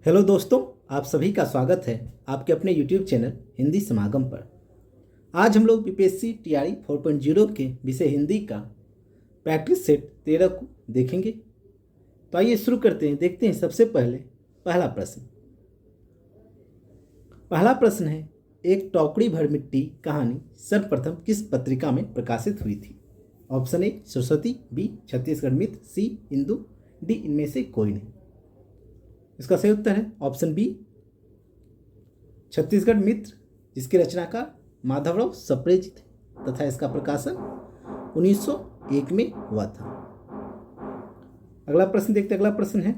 Hello दोस्तों, आप सभी का स्वागत है आपके अपने YouTube चैनल हिंदी समागम पर। आज हम लोग बीपीएससी टीआरई 4.0 के विषय हिंदी का प्रैक्टिस सेट 13 को देखेंगे। तो आइए शुरू करते हैं। देखते हैं सबसे पहले पहला प्रश्न है, एक टोकरी भर मिट्टी कहानी सर्वप्रथम किस पत्रिका में प्रकाशित हुई थी? Option A Saraswati, B Chhattisgarh Mitra, C Hindu, D इनमें से कोई नहीं। इसका सही उत्तर है ऑप्शन बी छत्तीसगढ़ मित्र, जिसके रचनाकार माधवराव सप्रे जी थे तथा इसका प्रकाशन 1901 में हुआ था। अगला प्रश्न देखते। अगला प्रश्न है,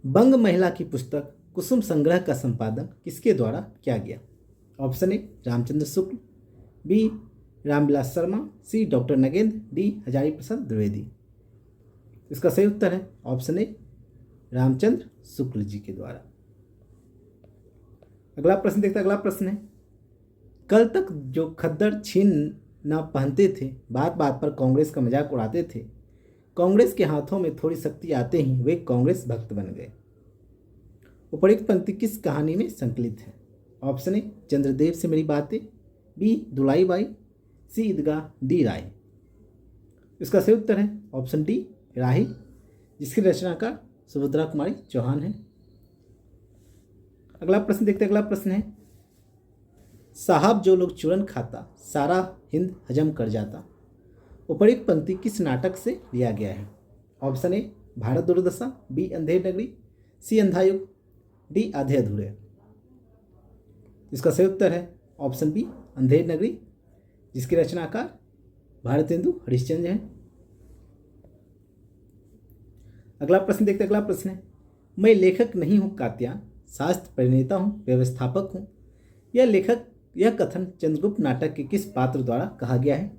बंग महिला की पुस्तक कुसुम संग्रह का संपादन किसके द्वारा किया गया? Option A Ramchandra Shukla, B Ramvilas Sharma, C doctor Nagendra, D Hazari Prasad Dwivedi. इसका सही उत्तर है ऑप्शन ए रामचंद्र शुक्ल जी के द्वारा। अगला प्रश्न देखते हैं। अगला प्रश्न है, कल तक जो खद्दर छीन न पहनते थे, बात बात पर कांग्रेस का मजाक उड़ाते थे, कांग्रेस के हाथों में थोड़ी शक्ति आते ही वे कांग्रेस भक्त बन गए। उपरोक्त पंक्ति किस कहानी में संकलित है? ऑप्शन ए चंद्रदेव से मेरी बातें, बी दुलाई बाई, सी ईदगाह, डी राय। इसका सही उत्तर है ऑप्शन डी राही, जिसकी रचनाकार सुभद्रा कुमारी चौहान है। अगला प्रश्न देखते। अगला प्रश्न है, साहब जो लोग चूरन खाता सारा हिंद हजम कर जाता, उपरोक्त पंक्ति किस नाटक से लिया गया है? ऑप्शन ए भारत दुर्दशा, बी अंधेर नगरी, सी अंधायुग, डी आधे अधूरे। इसका सही उत्तर है ऑप्शन बी अंधेर नगरी, जिसके रचनाकार भारतेंदु हरिश्चंद्र हैं। अगला प्रश्न देखते। अगला प्रश्न है, मैं लेखक नहीं हूँ कात्यायन, शास्त्र प्रणेता हूँ, व्यवस्थापक हूँ। यह कथन चंद्रगुप्त नाटक के किस पात्र द्वारा कहा गया है?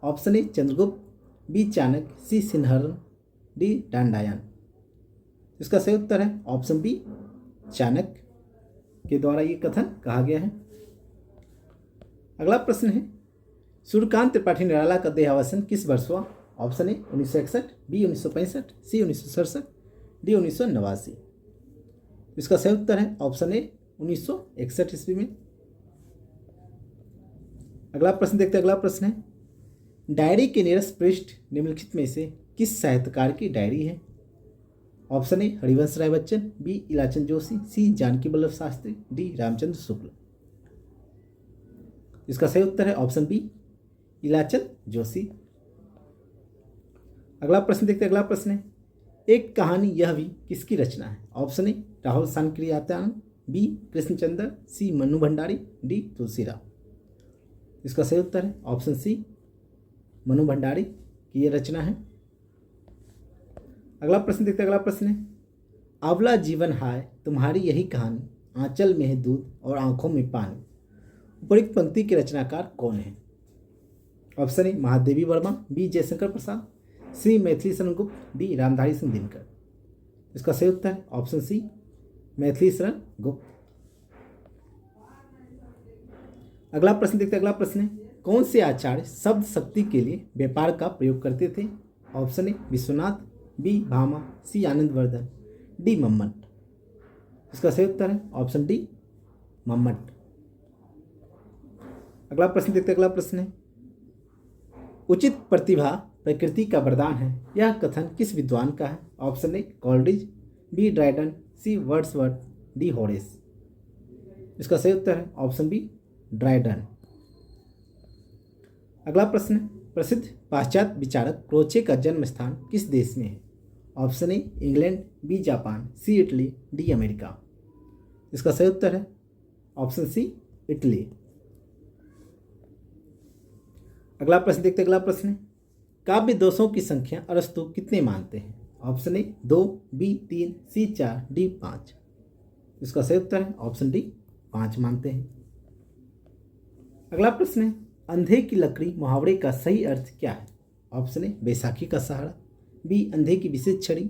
Option A Chandragupta, B Chanakya, C Sinharan, D Dandayan. इसका सही उत्तर है ऑप्शन बी चाणक्य के द्वारा ये कथन कहा गया है। अगला प्रश्न है, सूर्यकांत त्रिपाठी निराला का देहावसान किस वर्ष हुआ? Option A 1961, B 1965, C 1967, D 1989। इसका सही उत्तर है ऑप्शन ए 1961 ईस्वी में। अगला प्रश्न देखते हैं। अगला प्रश्न है, डायरी के नीरस पृष्ठ निम्नलिखित में से किस साहित्यकार की डायरी है? Option A Harivansh Rai Bachchan, B Ilachan Joshi, C Janaki Vallabh Shastri, D Ramchandra Shukla. इसका सही उत्तर है ऑप्शन बी इलाचन जोशी। अगला प्रश्न देखते हैं। अगला प्रश्न है, एक कहानी यह भी किसकी रचना है? Option A Rahul Sankrityayan, B Krishnachandra, C Mannu Bhandari, D Tulsiram. इसका सही उत्तर है ऑप्शन सी मनु भंडारी की यह रचना है। अगला प्रश्न देखते हैं। अगला प्रश्न है, अवला जीवन हाय तुम्हारी यही कहानी, आंचल में है दूध और आंखों में पानी, उपरोक्त पंक्ति के रचनाकार कौन है? Option A Mahadevi Verma, B Jaishankar Prasad, C Maithili Sharan Gupt, D Ramdhari Singh Dinkar. इसका सही उत्तर है ऑप्शन सी मैथिली शरण गुप्त। अगला प्रश्न देखते हैं। अगला प्रश्न है, कौन से आचार्य शब्द शक्ति के लिए व्यापार का प्रयोग करते थे? Option A Vishwanath, B Bhama, C Anandavardhana, D Mammata. इसका सही उत्तर है ऑप्शन डी मम्मट। अगला प्रश्न देखते हैं। अगला प्रश्न है, उचित प्रतिभा प्रकृति का वरदान है, यह कथन किस विद्वान का है? Option A Coleridge, B Dryden, C Wordsworth, D Horace. इसका सही उत्तर है ऑप्शन बी ड्राइडन। अगला प्रश्न है, प्रसिद्ध पाश्चात्य विचारक क्रोचे का जन्म स्थान किस देश में है? Option A England, B Japan, C Italy, D America. इसका सही उत्तर है ऑप्शन सी इटली। अगला प्रश्न देखते हैं। अगला प्रश्न है, काव्य दोषों की संख्या अरस्तु कितने मानते हैं? Option A 2, B 3, C 4, D 5। इसका सही उत्तर है ऑप्शन डी 5 मानते हैं। अगला प्रश्न है, अंधे की लकड़ी मुहावरे का सही अर्थ क्या है? ऑप्शन ए बैसाखी का सहारा, बी अंधे की विशेष छड़ी,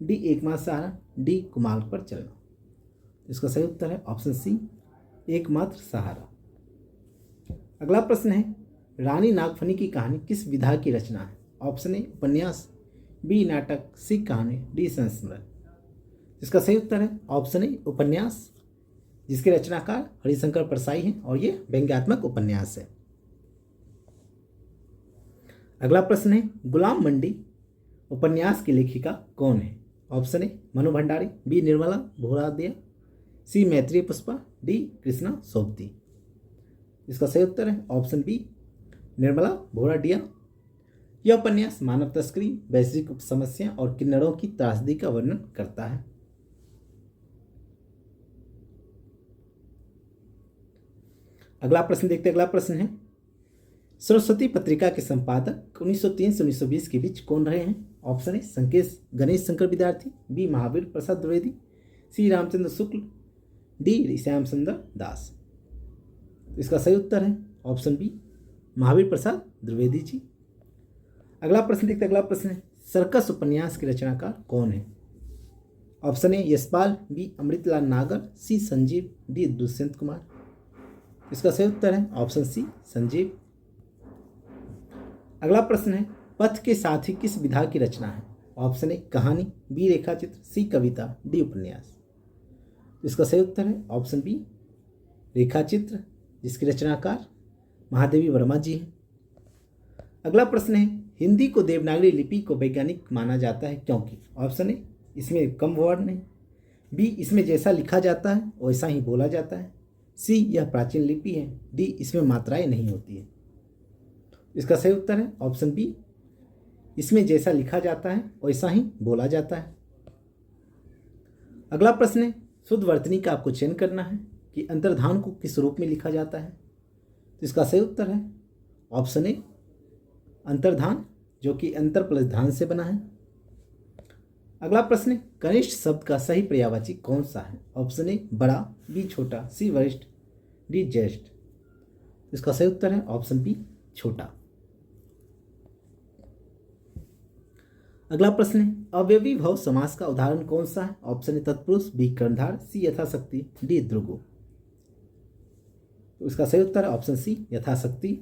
डी एकमात्र सहारा, डी कुमार पर चलना। इसका सही उत्तर है ऑप्शन सी एकमात्र सहारा। अगला प्रश्न है, रानी नागफनी की कहानी किस विधा की रचना है? ऑप्शन ए उपन्यास, बी नाटक, सी कहानी, डी संस्मरण। इसका सही उत्तर है ऑप्शन ए उपन्यास, जिसके रचनाकार हरिशंकर परसाई हैं और ये व्यंग्यात्मक उपन्यास है। अगला प्रश्न है गुलाम मंडी उपन्यास की लेखिका कौन है? Option A Mannu Bhandari, B Nirmala Bhoradiya, C Maitreyi Pushpa, D Krishna Sobti. इसका सही उत्तर है ऑप्शन बी निर्मला भोराडिया। यह उपन्यास मानव तस्करी, वैश्विक समस्या और किन्नरों की त्रासदी का वर्णन करता है। अगला प्रश्न देखते हैं। अगला प्रश्न है सरस्वती पत्रिका के संपादक 1903 से 1920 के बीच कौन रहे हैं? ऑप्शन ए संकेश गणेश शंकर विद्यार्थी, बी महावीर प्रसाद द्विवेदी, सी रामचंद्र शुक्ल, डी श्याम सुंदर दास। इसका सही उत्तर है ऑप्शन बी महावीर प्रसाद द्विवेदी जी। अगला प्रश्न देखते हैं। अगला प्रश्न है सर्कस उपन्यास के रचनाकार कौन है? Option A Yashpal, B Amritlal Nagar, C Sanjeev, D Dushyant Kumar. इसका सही उत्तर है ऑप्शन सी संजीव। अगला प्रश्न है पथ के साथी किस विधा की रचना है? ऑप्शन ए कहानी, बी रेखाचित्र, सी कविता, डी उपन्यास। इसका सही उत्तर है ऑप्शन बी रेखाचित्र, जिसके रचनाकार महादेवी वर्मा जी हैं। अगला प्रश्न है हिंदी को देवनागरी लिपि को वैज्ञानिक माना जाता है क्योंकि? ऑप्शन ए इसमें कम वर्ण है, बी इसमें जैसा लिखा जाता है वैसा ही बोला जाता है, सी यह प्राचीन लिपि है, डी इसमें मात्राएं नहीं होती है। इसका सही उत्तर है ऑप्शन बी इसमें जैसा लिखा जाता है वैसा ही बोला जाता है। अगला प्रश्न है शुद्ध वर्तनी का आपको चयन करना है कि अंतर्धान को किस रूप में लिखा जाता है। तो इसका सही उत्तर है ऑप्शन ए अंतर्धान, जो कि अंतर प्लस धान से बना है। अगला प्रश्न है कनिष्ठ शब्द का सही पर्यायवाची कौन सा है? ऑप्शन ए बड़ा, बी छोटा, सी वरिष्ठ, डी ज्येष्ठ। इसका सही उत्तर है ऑप्शन बी छोटा। अगला प्रश्न है अव्ययी भव समास का उदाहरण कौन सा है? ऑप्शन ए तत्पुरुष, बी कर्णधार, सी यथाशक्ति, डी द्रुगु। तो इसका सही उत्तर है ऑप्शन सी यथाशक्ति।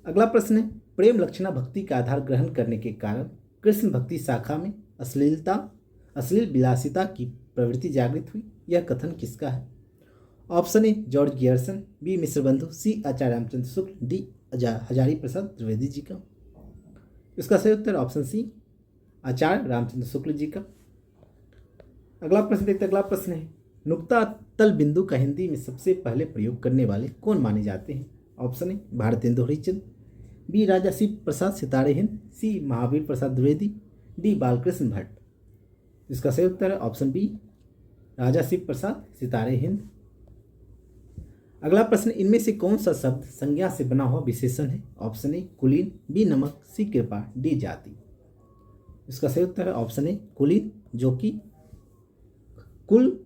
अगला प्रश्न है प्रेम लक्षणा भक्ति का आधार ग्रहण करने के कारण कृष्ण भक्ति शाखा में अश्लील विलासिता की प्रवृत्ति जागृत हुई। यह कथन किसका है? Option A George Grierson, B Mishra Bandhu, C Acharya Ramchandra Shukla, D Hazari Prasad Dwivedi ji का। इसका सही उत्तर ऑप्शन सी आचार्य रामचंद्र शुक्ल जी का। अगला प्रश्न देखते हैं। अगला प्रश्न है नुक्ता तल बिंदु का हिंदी में सबसे पहले प्रयोग करने वाले कौन माने जाते हैं? Option A Bharatendu Harishchandra, B Raja Shiv Prasad Sitare Hind, C Mahavir Prasad Dwivedi, D Balkrishna Bhatt. इसका सही उत्तर है ऑप्शन बी राजा शिव प्रसाद सितारे हिंद। अगला प्रश्न इनमें से कौन सा शब्द संज्ञा से बना हुआ विशेषण है? ऑप्शन ए कुलीन, बी नमक, सी कृपा, डी जाति। इसका सही उत्तर है ऑप्शन ए कुलीन, जो कि कुल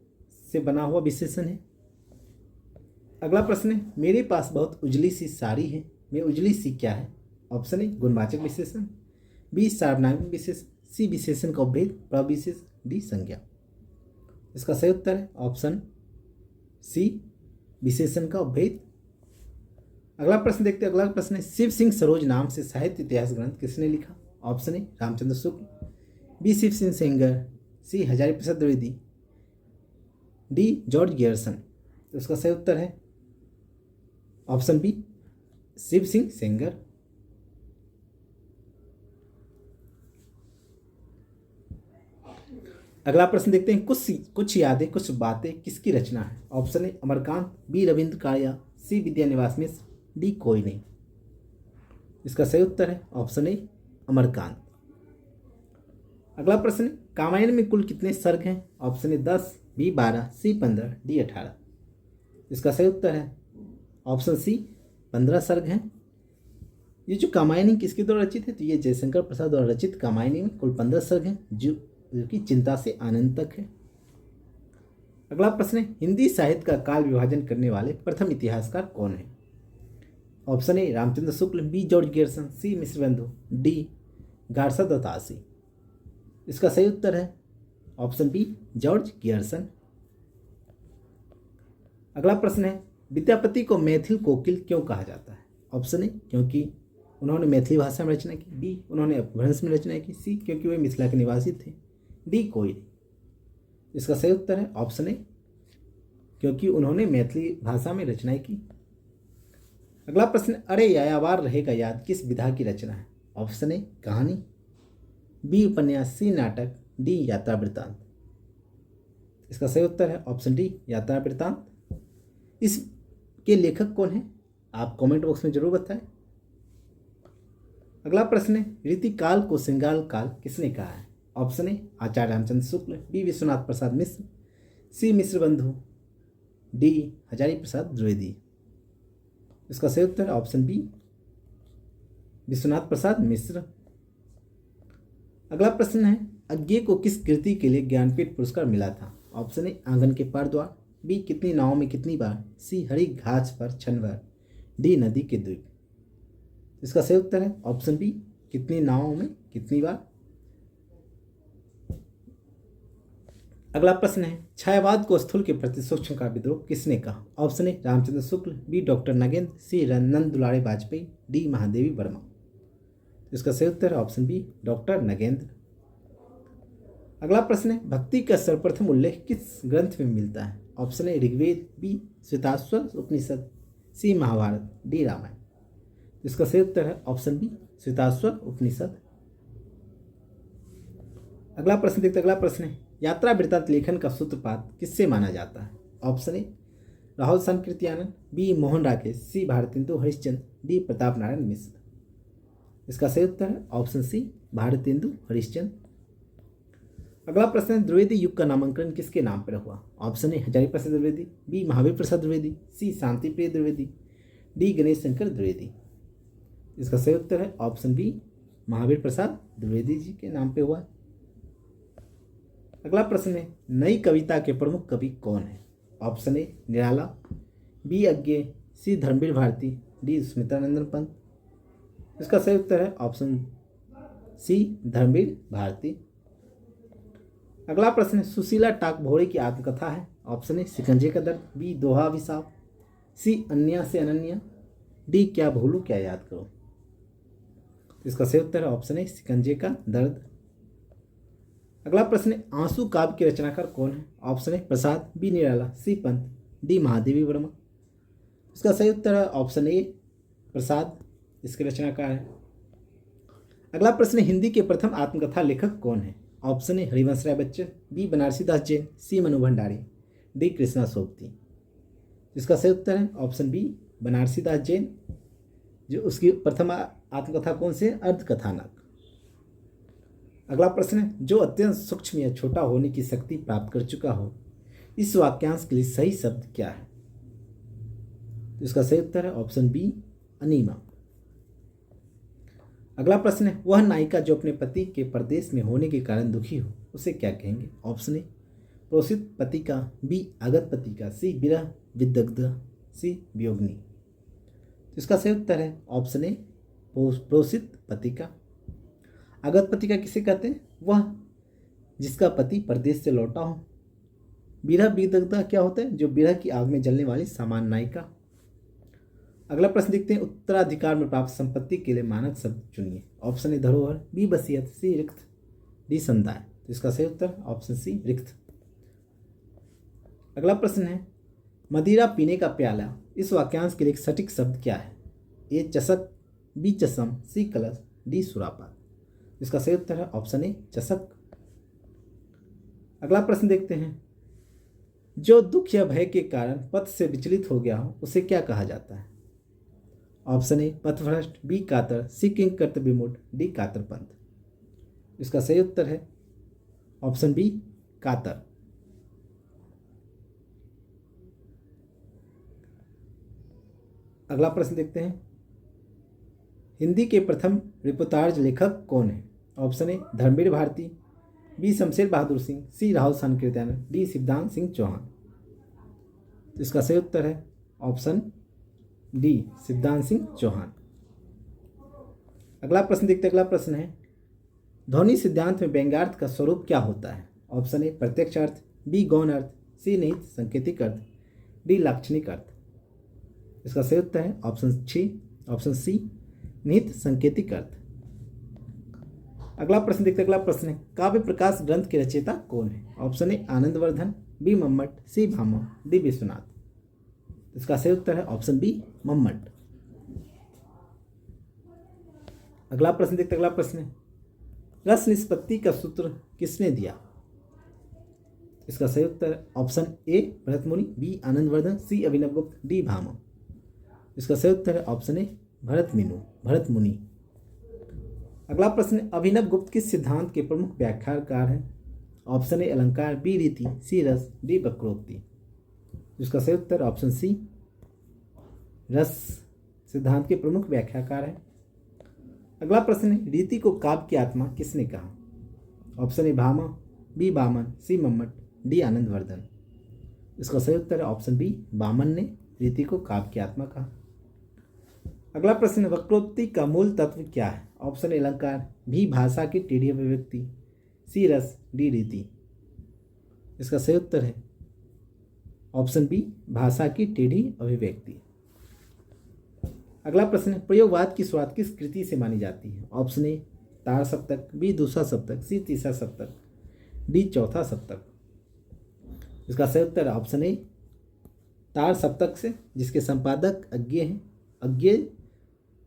से बना हुआ विशेषण है। अगला प्रश्न है मेरे पास बहुत उजली सी साड़ी है, में उजली सी क्या है? ऑप्शन ए गुणवाचक विशेषण, बी सार्वनामिक विशेषण, सी विशेषण का उपभेद, प्रविशेष, डी संज्ञा। इसका सही उत्तर है ऑप्शन सी विशेषण का उपभेद। अगला प्रश्न देखते हैं। अगला प्रश्न है शिव सिंह सरोज नाम से साहित्य इतिहास ग्रंथ किसने लिखा? Option A Ramchandra Shukla, B Shiv Singh Sengar, C Hazari Prasad Dwivedi, D George Grierson. तो उसका सही उत्तर है ऑप्शन बी शिव सिंह सेंगर। अगला प्रश्न देखते हैं कुछ यादें कुछ बातें किसकी रचना है? Option A Amarkant, B Ravindra Kalia, C Vidyaniwas Mishra, D कोई नहीं। इसका सही उत्तर है ऑप्शन ए अमरकांत। अगला प्रश्न कामायन में कुल कितने सर्ग हैं? Option A 10, B 12, C 15, D 18। इसका सही उत्तर है ऑप्शन सी 15 सर्ग हैं। ये जो कामायनी किसके द्वारा रचित है? तो ये जयशंकर प्रसाद द्वारा रचित कामायनी में कुल 15 सर्ग हैं, जो कि चिंता से आनंद तक है। अगला प्रश्न है हिंदी साहित्य का काल विभाजन करने वाले प्रथम इतिहासकार कौन है? Option A Ramchandra Shukla, B George Grierson, C Mishra Bandhu, D गारसा दत्तासी। इसका सही उत्तर है ऑप्शन बी जॉर्ज गियर्सन। अगला प्रश्न है विद्यापति को मैथिल कोकिल क्यों कहा जाता है? ऑप्शन ए क्योंकि उन्होंने मैथिली भाषा में रचना की, बी उन्होंने अपभ्रंश में रचना की, सी क्योंकि वे मिथिला के निवासी थे, डी कोई नहीं। इसका सही उत्तर है ऑप्शन ए, क्योंकि उन्होंने मैथिली भाषा में रचनाएं की। अगला प्रश्न, अरे यायावार रहेगा याद किस विधा की रचना है? ऑप्शन ए कहानी, बी उपन्यास, सी नाटक, डी यात्रा वृत्तांत। इसका सही उत्तर है ऑप्शन डी यात्रा वृत्तांत। इसके लेखक कौन है आप कमेंट बॉक्स में जरूर बताएं। अगला प्रश्न है, रीतिकाल को श्रृंगार काल किसने कहा है? Option A Acharya Ramchandra Shukla, B Vishwanath Prasad Mishra, C Mishra Bandhu, D Hazari Prasad Dwivedi. इसका सही उत्तर है ऑप्शन बी विश्वनाथ प्रसाद मिश्र। अगला प्रश्न है, अज्ञे को किस कृति के लिए ज्ञानपीठ पुरस्कार मिला था? ऑप्शन ए आंगन के पार द्वार, बी कितनी नावों में कितनी बार, सी हरी घास पर छन भर, डी नदी के द्वीप। इसका सही उत्तर है ऑप्शन बी कितनी नावों में कितनी बार। अगला प्रश्न है, छायावाद को स्थूल के प्रति सूक्ष्म का विद्रोह किसने कहा? Option A Ramchandra Shukla, B doctor Nagendra, C Nand Dulare Vajpeyi, D Mahadevi Verma. इसका सही उत्तर है ऑप्शन बी डॉक्टर नगेंद्र। अगला प्रश्न है, भक्ति का सर्वप्रथम उल्लेख किस ग्रंथ में मिलता है? Option A Rigveda, B Shvetashvatara Upanishad, C Mahabharata, D Ramayana. इसका सही उत्तर है ऑप्शन बी श्वेताश्वर उपनिषद। अगला प्रश्न देखते, अगला प्रश्न है, यात्रा वृत्तांत लेखन का सूत्रपात किससे माना जाता है? Option A Rahul Sankrityayan, B Mohan Rakesh, C Bharatendu Harishchandra, D Pratap Narayan Mishra. इसका सही उत्तर है ऑप्शन सी भारतेंदु हरिश्चंद्र। अगला प्रश्न है, द्विवेदी युग का नामांकन किसके नाम पर हुआ? Option A Hazari Prasad Dwivedi, B Mahavir Prasad Dwivedi, C Shanti Priya Dwivedi, D Ganesh Shankar Dwivedi. इसका सही उत्तर है ऑप्शन बी महावीर प्रसाद द्विवेदी जी के नाम पे हुआ। अगला प्रश्न है, नई कविता के प्रमुख कवि कौन है? Option A Nirala, B Agyeya, C Dharamvir Bharati, D Sumitranandan Pant. इसका सही उत्तर है ऑप्शन सी धर्मवीर भारती। अगला प्रश्न है, सुशीला टाक भोरे की आत्मकथा है? ऑप्शन ए शिकंजे का दर्द, बी दोहा अभिशाप, सी अन्या से अनन्या, डी क्या भूलूं क्या याद करो। इसका सही उत्तर है ऑप्शन ए शिकंजे का दर्द। अगला प्रश्न है, आंसू काव्य के रचनाकार कौन है? Option A Prasad, B Nirala, C Pant, D Mahadevi Verma. इसका सही उत्तर है ऑप्शन ए प्रसाद इसके रचनाकार है। अगला प्रश्न है, हिंदी के प्रथम आत्मकथा लेखक कौन है? Option A Harivansh Rai Bachchan, B Banarasi Das Jain, C Mannu Bhandari, D Krishna Sobti. इसका सही उत्तर है ऑप्शन बी बनारसी दास जैन। जो उसकी प्रथम आत्मकथा कौन सी है? अर्धकथानक। अगला प्रश्न है, जो अत्यंत सूक्ष्म या छोटा होने की शक्ति प्राप्त कर चुका हो, इस वाक्यांश के लिए सही शब्द क्या है? इसका सही उत्तर है ऑप्शन बी अनीमा। अगला प्रश्न है, वह नायिका जो अपने पति के परदेश में होने के कारण दुखी हो उसे क्या कहेंगे? ऑप्शन ए प्रोसित पतिका, बी आगत पतिका, सी विरह विदग्ध, सी वियोगिनी। इसका सही उत्तर है ऑप्शन ए प्रोसित पतिका। आगत पतिका किसे कहते हैं? वह जिसका पति परदेश से लौटा हो। विरह विदग्ध क्या होता है? जो विरह की आग में जलने वाली सामान्य नायिका। अगला प्रश्न देखते हैं, उत्तराधिकार में प्राप्त संपत्ति के लिए मानक शब्द चुनिए। ऑप्शन ए धरोहर, बी वसीयत, सी रिक्त, डी समुदाय। तो इसका सही उत्तर ऑप्शन सी रिक्त। अगला प्रश्न है, मदिरा पीने का प्याला, इस वाक्यांश के लिए एक सटीक शब्द क्या है? ए चषक, बी चषम, सी कलश, डी सुरापान। इसका सही उत्तर है ऑप्शन ए चषक। अगला प्रश्न देखते हैं, जो दुख या भय के कारण पथ से विचलित हो गया हो उसे क्या कहा जाता है? ऑप्शन ए पथभ्रष्ट, बी कातर, सी किंग कर्तव्य विमूढ़, डी कातरपंथ। इसका सही उत्तर है ऑप्शन बी कातर। अगला प्रश्न देखते हैं, हिंदी के प्रथम रिपोर्टाज लेखक कौन है? Option A Dharamvir Bharati, B Shamsher Bahadur Singh, C Rahul Sankrityayan, D Shivdan Singh Chauhan. इसका सही उत्तर है ऑप्शन डी शिवदान सिंह चौहान। अगला प्रश्न देखते हैं, अगला प्रश्न है, ध्वनि सिद्धांत में व्यंग्यार्थ का स्वरूप क्या होता है? ऑप्शन ए प्रत्यक्ष अर्थ, बी गौण अर्थ, सी निहित सांकेतिक अर्थ, डी लाक्षणिक अर्थ। इसका सही उत्तर है ऑप्शन सी निहित सांकेतिक अर्थ। अगला प्रश्न देखते हैं। अगला प्रश्न है, काव्य प्रकाश ग्रंथ के रचयिता कौन है? Option A Anandavardhana, B Mammata, C Bhamaha, D Vishwanath. इसका सही उत्तर है ऑप्शन बी मम्मट। अगला प्रश्न देखते हैं। अगला प्रश्न है, रस निष्पत्ति का सूत्र किसने दिया? इसका सही उत्तर ऑप्शन ए भरत मुनि, बी आनंदवर्धन, सी अभिनवगुप्त, डी भामह। इसका सही उत्तर है ऑप्शन ए भरत मुनि। अगला प्रश्न, अभिनवगुप्त किस सिद्धांत के प्रमुख व्याख्याकार हैं? ऑप्शन ए अलंकार, बी रीति, सी रस, डी वक्रोक्ति। इसका सही उत्तर ऑप्शन सी रस सिद्धांत के प्रमुख व्याख्याकार हैं। अगला प्रश्न है, रीति को काव्य की आत्मा किसने कहा? Option A Bhamaha, B Vamana, C Mammata, D Anandavardhana. इसका सही उत्तर है ऑप्शन बी वामन ने रीति को काव्य की आत्मा कहा। अगला प्रश्न, वक्रोक्ति का मूल तत्व क्या है? ऑप्शन ए अलंकार, बी भाषा की टेढ़ी अभिव्यक्ति, सी रस, डी रीति। इसका सही उत्तर है ऑप्शन बी भाषा की टेढ़ी अभिव्यक्ति। अगला प्रश्न, प्रयोगवाद की शुरुआत किस कृति से मानी जाती है? ऑप्शन ए तार सप्तक, बी दूसरा सप्तक, सी तीसरा सप्तक, डी चौथा सप्तक। इसका सही उत्तर ऑप्शन ए तार सप्तक से, जिसके संपादक अज्ञेय हैं। अज्ञेय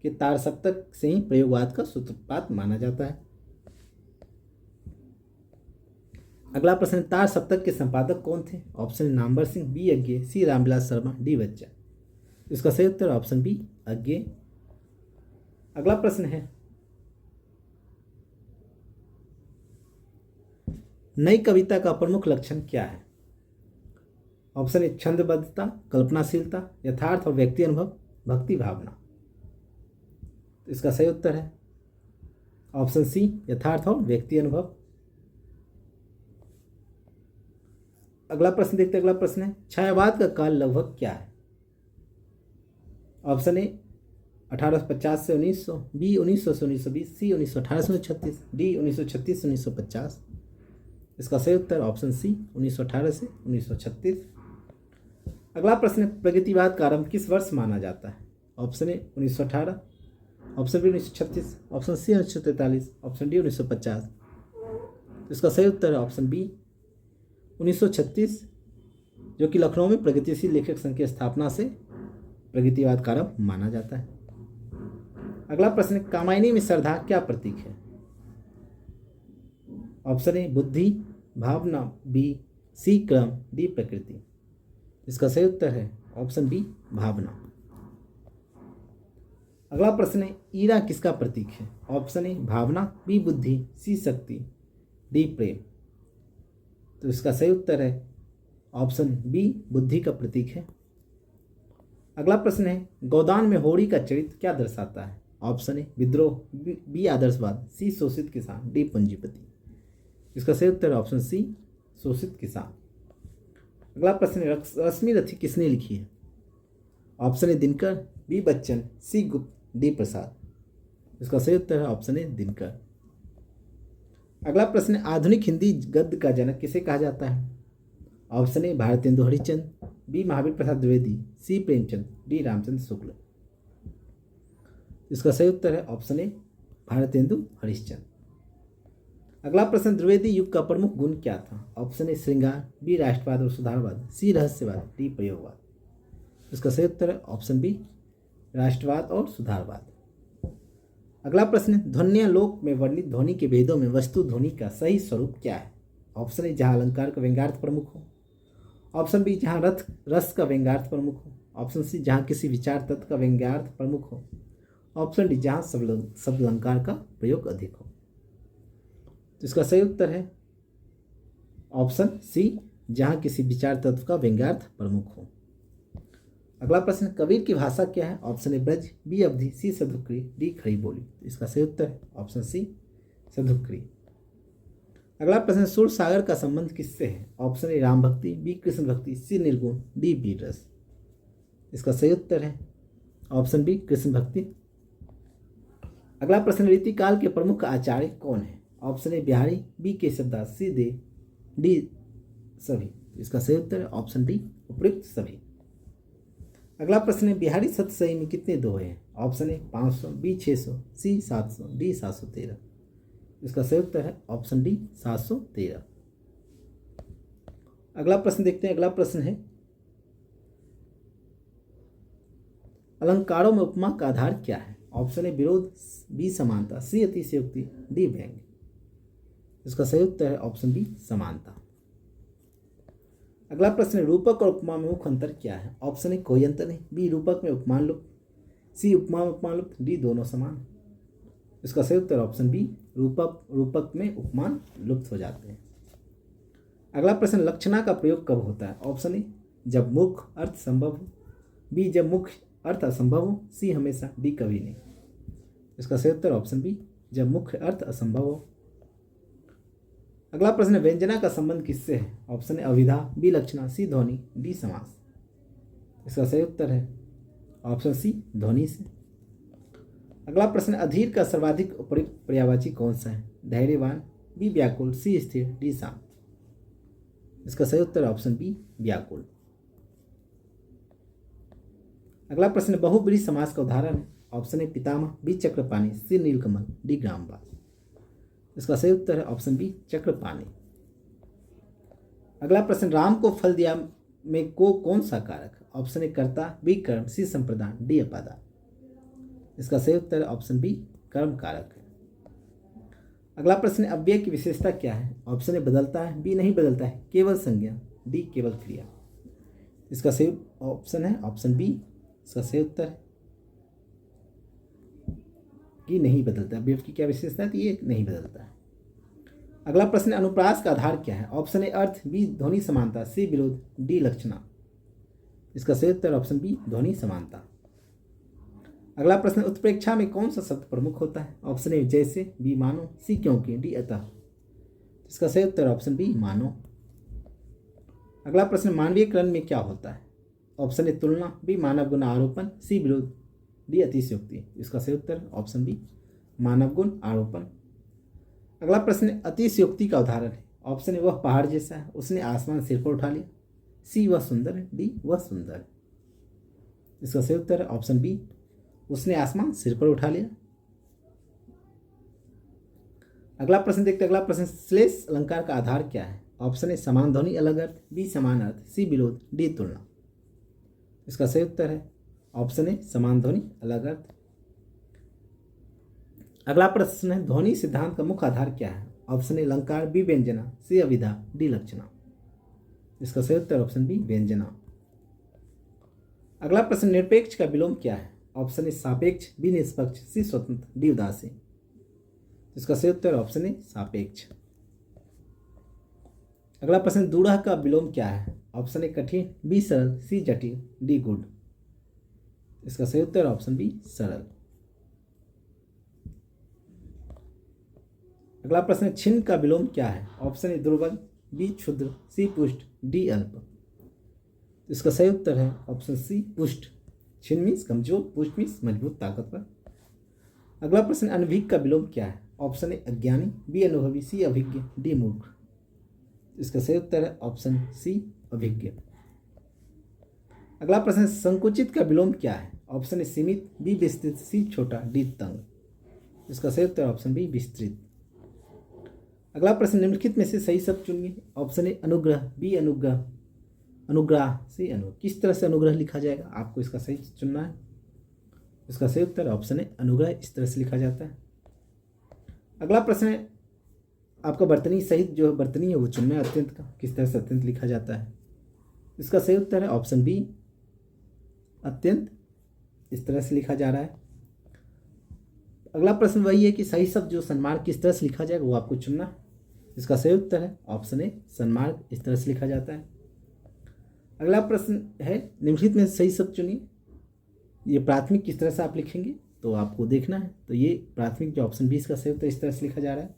के तार सप्तक से ही प्रयोगवाद का सूत्रपात माना जाता है। अगला प्रश्न, तार सप्तक के संपादक कौन थे? ऑप्शन नामवर सिंह, बी अज्ञेय, सी रामविलास शर्मा, डी बच्चा। इसका सही उत्तर ऑप्शन बी अज्ञेय। अगला प्रश्न है, नई कविता का प्रमुख लक्षण क्या है? ऑप्शन ए छंदबद्धता, कल्पनाशीलता, यथार्थ और व्यक्ति अनुभव, भक्ति भावना। इसका सही उत्तर है ऑप्शन सी यथार्थ और व्यक्ति अनुभव। अगला प्रश्न देखते हैं। अगला प्रश्न है, छायावाद का काल लगभग क्या है? ऑप्शन ए 1850 से 1900, बी 1900 से 1920, सी 1918 से 1936, डी 1936 से 1950। इसका सही उत्तर ऑप्शन सी 1918 से 1936। अगला प्रश्न, प्रगतिवाद का आरंभ किस वर्ष माना जाता है? Option A 1918, option B 1936, option C 1943, option D 1950। इसका सही उत्तर है ऑप्शन बी 1936, जो कि लखनऊ में प्रगतिशील लेखक संघ की स्थापना से प्रगतिवाद का आरंभ माना जाता है। अगला प्रश्न, कामायनी में श्रद्धा क्या प्रतीक है? ऑप्शन ए बुद्धि, भावना, बी सी क्रम, डी प्रकृति। इसका सही उत्तर है ऑप्शन बी भावना। अगला प्रश्न है, ईरा किसका प्रतीक है? ऑप्शन ए भावना, बी बुद्धि, सी शक्ति, डी प्रेम। तो इसका सही उत्तर है ऑप्शन बी बुद्धि का प्रतीक है। अगला प्रश्न है, गोदान में होड़ी का चरित्र क्या दर्शाता है? ऑप्शन ए विद्रोह, बी आदर्शवाद, सी शोषित किसान, डी पूंजीपति। इसका सही उत्तर है ऑप्शन सी शोषित किसान। अगला प्रश्न है, रश्मि रथी किसने लिखी है? Option A Dinkar, B Bachchan, C Gupt, D प्रसाद। इसका सही उत्तर है ऑप्शन ए दिनकर। अगला प्रश्न है, आधुनिक हिंदी गद्य का जनक किसे कहा जाता है? Option A Bharatendu Harishchandra, B Mahavir Prasad Dwivedi, C Premchand, D Ramchandra Shukla. इसका सही उत्तर है ऑप्शन ए भारतेंदु हरिश्चंद्र। अगला प्रश्न, द्विवेदी युग का प्रमुख गुण क्या था? ऑप्शन ए श्रृंगार, बी राष्ट्रवाद और सुधारवाद, सी रहस्यवाद, डी प्रयोगवाद। इसका सही उत्तर है ऑप्शन बी राष्ट्रवाद और सुधारवाद। अगला प्रश्न, ध्वन्यालोक में वर्णित ध्वनि के भेदों में वस्तु ध्वनि का सही स्वरूप क्या है? ऑप्शन ए जहाँ अलंकार का व्यंग्यार्थ प्रमुख हो, ऑप्शन बी जहाँ रस का व्यंग्यार्थ प्रमुख हो, ऑप्शन सी जहाँ किसी विचार तत्व का व्यंग्यार्थ प्रमुख हो, ऑप्शन डी जहाँ शब्द अलंकार का प्रयोग अधिक हो। तो इसका सही उत्तर है ऑप्शन सी जहाँ किसी विचार तत्व का व्यंग्यार्थ प्रमुख हो। अगला प्रश्न, कबीर की भाषा क्या है? Option A Braj, B Awadhi, C Sadhukkadi, D Khadi Boli. इसका सही उत्तर है ऑप्शन सी सदुक्री। अगला प्रश्न, सुर सागर का संबंध किससे है? ऑप्शन ए राम भक्ति, बी कृष्ण भक्ति, सी निर्गुण, डी बीर रस। इसका सही उत्तर है ऑप्शन बी कृष्ण भक्ति। अगला प्रश्न, रीतिकाल के प्रमुख आचार्य कौन है? Option A Bihari, B Keshavdas, C Dev, D सभी। इसका सही उत्तर है ऑप्शन डी उपयुक्त सभी। अगला प्रश्न है, बिहारी सतसई में कितने दोहे हैं? Option A 500, B 600, C 700, D 713। इसका सही उत्तर है ऑप्शन डी 713। अगला प्रश्न देखते हैं। अगला प्रश्न है अलंकारों में उपमा का आधार क्या है? ऑप्शन ए विरोध, बी समानता, सी अतिशयोक्ति, डी व्यंग्य। इसका सही उत्तर है ऑप्शन बी समानता। अगला प्रश्न है रूपक और उपमा में मुख्य अंतर क्या है? ऑप्शन ए कोई अंतर नहीं, बी रूपक में उपमान लुप्त, सी उपमा में उपमान लुप्त, डी दोनों समान। इसका सही उत्तर ऑप्शन बी रूपक में उपमान लुप्त हो जाते हैं। अगला प्रश्न लक्षणा का प्रयोग कब होता है? ऑप्शन ए जब मुख्य अर्थ संभव हो, बी जब मुख्य अर्थ असंभव हो, सी हमेशा, डी कभी नहीं। इसका सही उत्तर ऑप्शन बी जब मुख्य अर्थ असंभव हो। अगला प्रश्न व्यंजना का संबंध किससे है? ऑप्शन ए अविधा, बी लक्षणा, सी ध्वनि, डी समास। इसका सही उत्तर है ऑप्शन सी ध्वनि से। अगला प्रश्न अधीर का सर्वाधिक उपयुक्त पर्यायवाची कौन सा है? धैर्यवान, बी व्याकुल, सी स्थिर, डी शांत। इसका सही उत्तर ऑप्शन बी व्याकुल। अगला प्रश्न बहुब्रीहि समास का उदाहरण है। ऑप्शन ए पितामह, बी चक्रपाणि, सी नीलकमल, डी ग्रामवास। इसका सही उत्तर है ऑप्शन बी चक्रपाणि। अगला प्रश्न राम को फल दिया में को कौन सा कारक? ऑप्शन ए कर्ता, बी कर्म, सी संप्रदान, डी अपादान। इसका सही उत्तर ऑप्शन बी कर्म कारक है। अगला प्रश्न अव्यय की विशेषता क्या है? ऑप्शन ए बदलता है, बी नहीं बदलता है, केवल संज्ञा, डी केवल क्रिया। इसका सही ऑप्शन है ऑप्शन बी। इसका सही उत्तर है कि नहीं बदलता। अव्यय की क्या विशेषता है? तो ये नहीं बदलता है। अगला प्रश्न अनुप्रास का आधार क्या है? ऑप्शन ए अर्थ, बी ध्वनि समानता, सी विरोध, डी लक्षणा। इसका सही उत्तर ऑप्शन बी ध्वनि समानता। अगला प्रश्न उत्प्रेक्षा में कौन सा शब्द प्रमुख होता है? ऑप्शन ए जैसे, बी मानो, सी क्योंकि, डी अतः। इसका सही उत्तर ऑप्शन बी मानो। अगला प्रश्न मानवीयकरण में क्या होता है? ऑप्शन ए तुलना, बी मानव गुण आरोपण, सी विरोध, डी अतिशयोक्ति। इसका सही उत्तर ऑप्शन बी मानव गुण आरोपण। अगला प्रश्न अतिशयोक्ति का उदाहरण है। ऑप्शन ए वह पहाड़ जैसा है, उसने आसमान सिर पर उठा लिया, सी वह सुंदर है, डी वह सुंदर है। इसका सही उत्तर है ऑप्शन बी उसने आसमान सिर पर उठा लिया। अगला प्रश्न देखते हैं। अगला प्रश्न श्लेष अलंकार का आधार क्या है? ऑप्शन ए समान ध्वनि अलग अर्थ, बी समान अर्थ, सी विरोध, डी तुलना। इसका सही उत्तर है ऑप्शन ए समान ध्वनि अलग अर्थ। अगला प्रश्न है ध्वनि सिद्धांत का मुख्य आधार क्या है? ऑप्शन ए अलंकार, बी व्यंजना, सी अविधा, डी लक्षणा। इसका सही उत्तर ऑप्शन बी व्यंजना। अगला प्रश्न निरपेक्ष का विलोम क्या है? ऑप्शन ए सापेक्ष, बी निष्पक्ष, सी स्वतंत्र, डी उदासीन। इसका सही उत्तर ऑप्शन ए सापेक्ष। अगला प्रश्न दूढ़ का विलोम क्या है? ऑप्शन ए कठिन, बी सरल, सी जटिल, डी गुड। इसका सही उत्तर ऑप्शन बी सरल। अगला प्रश्न छिन्न का विलोम क्या है? ऑप्शन ए दुर्बल, बी क्षुद्र, सी पुष्ट, डी अल्प। इसका सही उत्तर है ऑप्शन सी पुष्ट। छिन्न मीन्स कमजोर, पुष्ट मीन्स मजबूत ताकतवर। अगला प्रश्न अनभिज्ञ का विलोम क्या है? ऑप्शन ए अज्ञानी, बी अनुभवी, सी अभिज्ञ, डी मूर्ख। इसका सही उत्तर है ऑप्शन सी अभिज्ञ। अगला प्रश्न संकुचित का विलोम क्या है? ऑप्शन ए सीमित, बी विस्तृत, सी छोटा, डी तंग। इसका सही उत्तर ऑप्शन बी विस्तृत। अगला प्रश्न निम्नलिखित में से सही शब्द चुनिए। ऑप्शन ए अनुग्रह, बी अनुग्रह, अनुग्रह, सी अनुग्रह। किस तरह से अनुग्रह लिखा जाएगा आपको इसका सही चुनना है। इसका सही उत्तर ऑप्शन ए अनुग्रह इस तरह से लिखा जाता है। अगला प्रश्न है आपका वर्तनी सहित जो वर्तनी है वो चुनना है अत्यंत का। किस तरह से अत्यंत लिखा जाता है? इसका सही उत्तर है ऑप्शन बी अत्यंत इस तरह से लिखा जा रहा है। अगला प्रश्न वही है कि सही शब्द जो सन्मार्ग किस तरह से लिखा जाएगा वो आपको चुनना है। इसका सही उत्तर है ऑप्शन ए सन्मार्ग इस तरह से लिखा जाता है। अगला प्रश्न है निम्नलिखित में सही शब्द चुनिए। ये प्राथमिक किस तरह से आप लिखेंगे तो आपको देखना है। तो ये प्राथमिक जो ऑप्शन बी इसका सही उत्तर इस तरह से लिखा जा रहा है।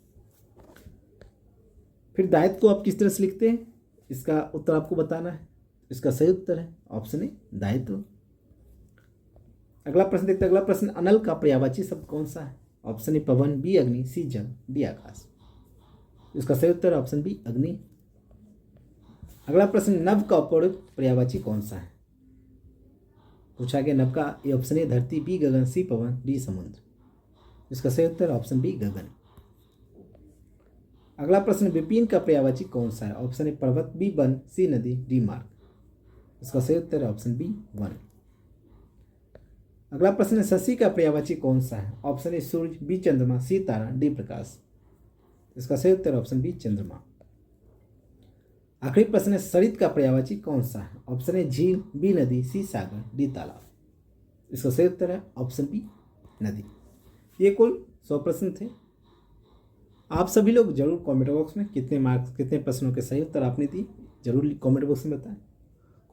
फिर दायित्व को आप किस तरह से लिखते हैं इसका उत्तर आपको बताना है। इसका सही उत्तर है ऑप्शन ए दायित्व। अगला प्रश्न देखते हैं। अगला प्रश्न अनल का पर्यायवाची शब्द कौन सा है? ऑप्शन ए पवन, बी अग्नि, सी जल, डी आकाश। इसका सही उत्तर ऑप्शन बी अग्नि। अगला प्रश्न नभ का उपयुक्त पर्यायवाची कौन सा है? पूछा गया नभ का। ए ऑप्शन ए धरती, बी गगन, सी पवन, डी समुद्र। इसका सही उत्तर ऑप्शन बी गगन। अगला प्रश्न, विपिन का पर्यायवाची कौन सा है? ऑप्शन ए पर्वत, बी वन, सी नदी, डी मार्ग। इसका सही उत्तर है ऑप्शन बी वन। अगला प्रश्न है, शशि का पर्यायवाची कौन सा है? ऑप्शन ए सूर्य, बी चंद्रमा, सी तारा, डी प्रकाश। इसका सही उत्तर है ऑप्शन बी चंद्रमा। आखिरी प्रश्न है, सरित का पर्यायवाची कौन सा है? ऑप्शन ए झील, बी नदी, सी सागर, डी तालाब। इसका सही उत्तर है ऑप्शन बी नदी। ये कुल 100 प्रश्न थे। आप सभी लोग जरूर कमेंट बॉक्स में कितने मार्क्स, कितने प्रश्नों के सही उत्तर आपने दिए जरूर कमेंट बॉक्स में बताएं।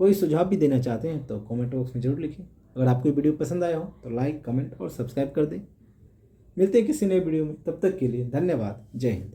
कोई सुझाव भी देना चाहते हैं तो कमेंट बॉक्स में जरूर लिखें। अगर आपको वीडियो पसंद आया हो तो लाइक, कमेंट और सब्सक्राइब कर दें। मिलते हैं किसी नए वीडियो में, तब तक के लिए धन्यवाद। जय हिंद।